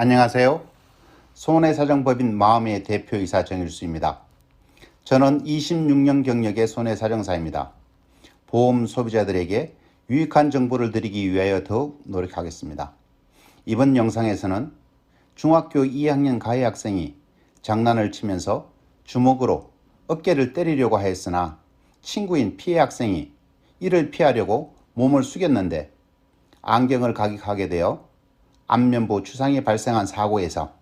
안녕하세요. 손해사정법인 마음의 대표이사 정일수입니다. 저는 26년 경력의 손해사정사입니다. 보험 소비자들에게 유익한 정보를 드리기 위하여 더욱 노력하겠습니다. 이번 영상에서는 중학교 2학년 가해 학생이 장난을 치면서 주먹으로 어깨를 때리려고 하였으나 친구인 피해 학생이 이를 피하려고 몸을 숙였는데 안경을 가격하게 되어 안면부 추상이 발생한 사고에서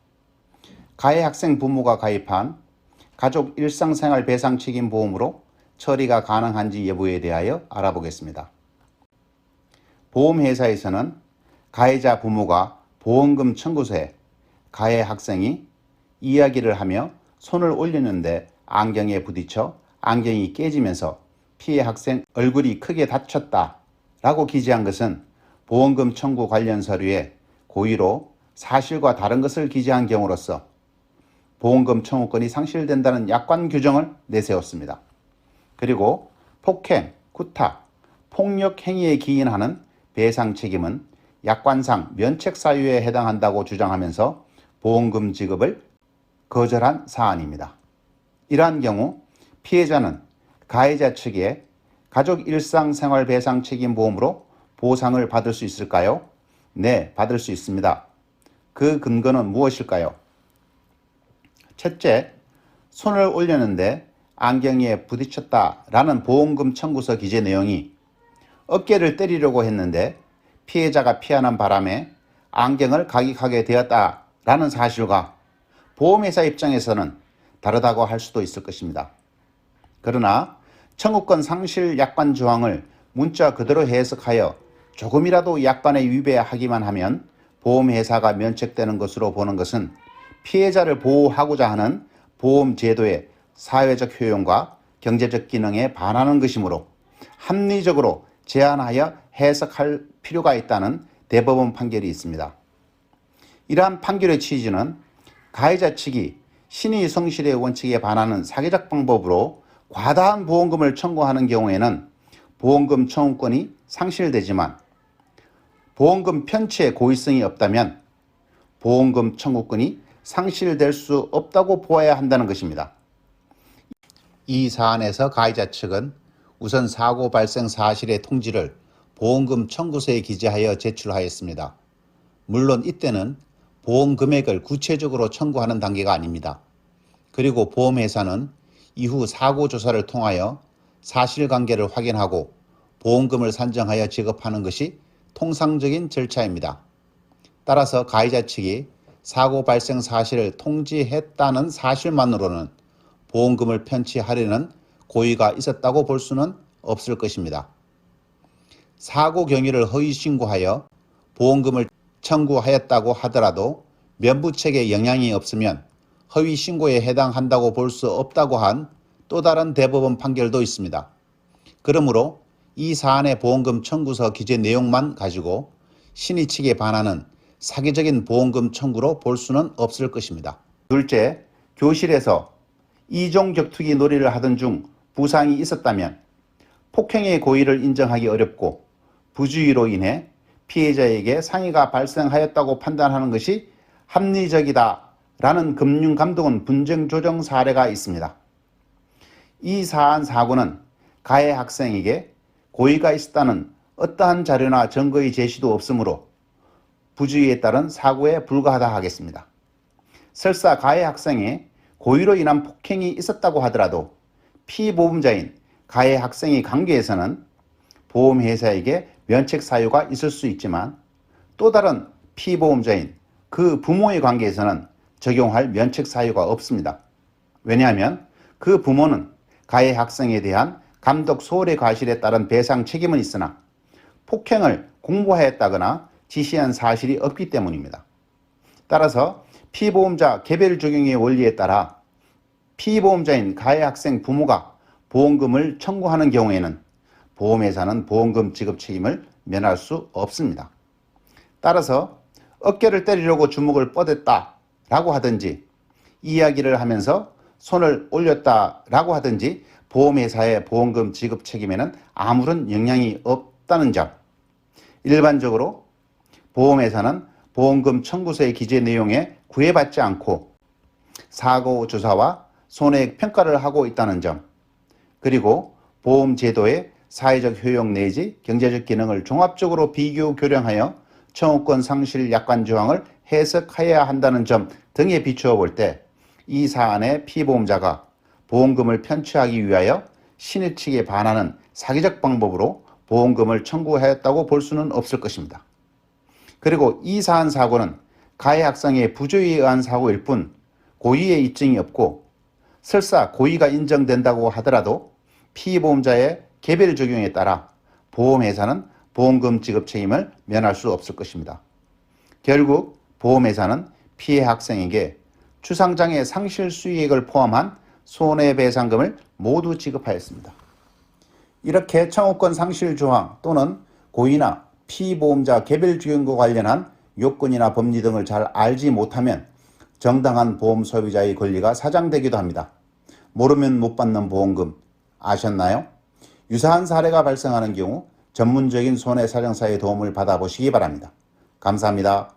가해 학생 부모가 가입한 가족 일상생활 배상 책임 보험으로 처리가 가능한지 여부에 대하여 알아보겠습니다. 보험회사에서는 가해자 부모가 보험금 청구서에 가해 학생이 이야기를 하며 손을 올리는데 안경에 부딪혀 안경이 깨지면서 피해 학생 얼굴이 크게 다쳤다 라고 기재한 것은 보험금 청구 관련 서류에 고의로 사실과 다른 것을 기재한 경우로서 보험금 청구권이 상실된다는 약관 규정을 내세웠습니다. 그리고 폭행, 구타, 폭력 행위에 기인하는 배상 책임은 약관상 면책 사유에 해당한다고 주장하면서 보험금 지급을 거절한 사안입니다. 이러한 경우 피해자는 가해자 측에 가족 일상생활 배상 책임 보험으로 보상을 받을 수 있을까요? 네, 받을 수 있습니다. 그 근거는 무엇일까요? 첫째, 손을 올렸는데 안경에 부딪혔다라는 보험금 청구서 기재 내용이 어깨를 때리려고 했는데 피해자가 피하는 바람에 안경을 가격하게 되었다라는 사실과 보험회사 입장에서는 다르다고 할 수도 있을 것입니다. 그러나 청구권 상실 약관 조항을 문자 그대로 해석하여 조금이라도 약관에 위배하기만 하면 보험회사가 면책되는 것으로 보는 것은 피해자를 보호하고자 하는 보험제도의 사회적 효용과 경제적 기능에 반하는 것이므로 합리적으로 제한하여 해석할 필요가 있다는 대법원 판결이 있습니다. 이러한 판결의 취지는 가해자 측이 신의 성실의 원칙에 반하는 사기적 방법으로 과다한 보험금을 청구하는 경우에는 보험금 청구권이 상실되지만 보험금 편취의 고의성이 없다면 보험금 청구권이 상실될 수 없다고 보아야 한다는 것입니다. 이 사안에서 가해자 측은 우선 사고 발생 사실의 통지를 보험금 청구서에 기재하여 제출하였습니다. 물론 이때는 보험 금액을 구체적으로 청구하는 단계가 아닙니다. 그리고 보험회사는 이후 사고 조사를 통하여 사실관계를 확인하고 보험금을 산정하여 지급하는 것이 통상적인 절차입니다. 따라서 가해자 측이 사고 발생 사실을 통지했다는 사실만으로는 보험금을 편취하려는 고의가 있었다고 볼 수는 없을 것입니다. 사고 경위를 허위 신고하여 보험금을 청구하였다고 하더라도 면부책에 영향이 없으면 허위 신고에 해당한다고 볼 수 없다고 한 또 다른 대법원 판결도 있습니다. 그러므로 이 사안의 보험금 청구서 기재 내용만 가지고 신의 측에 반하는 사기적인 보험금 청구로 볼 수는 없을 것입니다. 둘째, 교실에서 이종격투기 놀이를 하던 중 부상이 있었다면 폭행의 고의를 인정하기 어렵고 부주의로 인해 피해자에게 상해가 발생하였다고 판단하는 것이 합리적이다라는 금융감독원 분쟁조정 사례가 있습니다. 이 사안 사고는 가해 학생에게 고의가 있었다는 어떠한 자료나 증거의 제시도 없으므로 부주의에 따른 사고에 불과하다 하겠습니다. 설사 가해 학생의 고의로 인한 폭행이 있었다고 하더라도 피보험자인 가해 학생의 관계에서는 보험회사에게 면책 사유가 있을 수 있지만 또 다른 피보험자인 그 부모의 관계에서는 적용할 면책 사유가 없습니다. 왜냐하면 그 부모는 가해 학생에 대한 감독 소홀의 과실에 따른 배상 책임은 있으나 폭행을 공고하였다거나 지시한 사실이 없기 때문입니다. 따라서 피보험자 개별 적용의 원리에 따라 피보험자인 가해 학생 부모가 보험금을 청구하는 경우에는 보험회사는 보험금 지급 책임을 면할 수 없습니다. 따라서 어깨를 때리려고 주먹을 뻗었다라고 하든지 이야기를 하면서 손을 올렸다라고 하든지 보험회사의 보험금 지급 책임에는 아무런 영향이 없다는 점. 일반적으로 보험회사는 보험금 청구서의 기재 내용에 구애받지 않고 사고 조사와 손해액 평가를 하고 있다는 점, 그리고 보험 제도의 사회적 효용 내지 경제적 기능을 종합적으로 비교 교량하여 청구권 상실 약관 조항을 해석해야 한다는 점 등에 비추어 볼 때 이 사안의 피보험자가 보험금을 편취하기 위하여 신의 측에 반하는 사기적 방법으로 보험금을 청구하였다고 볼 수는 없을 것입니다. 그리고 이 사안 사고는 가해 학생의 부조의에 의한 사고일 뿐 고의의 입증이 없고, 설사 고의가 인정된다고 하더라도 피보험자의 개별 적용에 따라 보험회사는 보험금 지급 책임을 면할 수 없을 것입니다. 결국 보험회사는 피해 학생에게 추상장애 상실 수익액을 포함한 손해배상금을 모두 지급하였습니다. 이렇게 청구권 상실 조항 또는 고의나 피보험자 개별 적용과 관련한 요건이나 법리 등을 잘 알지 못하면 정당한 보험 소비자의 권리가 사장되기도 합니다. 모르면 못 받는 보험금 아셨나요? 유사한 사례가 발생하는 경우 전문적인 손해사정사의 도움을 받아보시기 바랍니다. 감사합니다.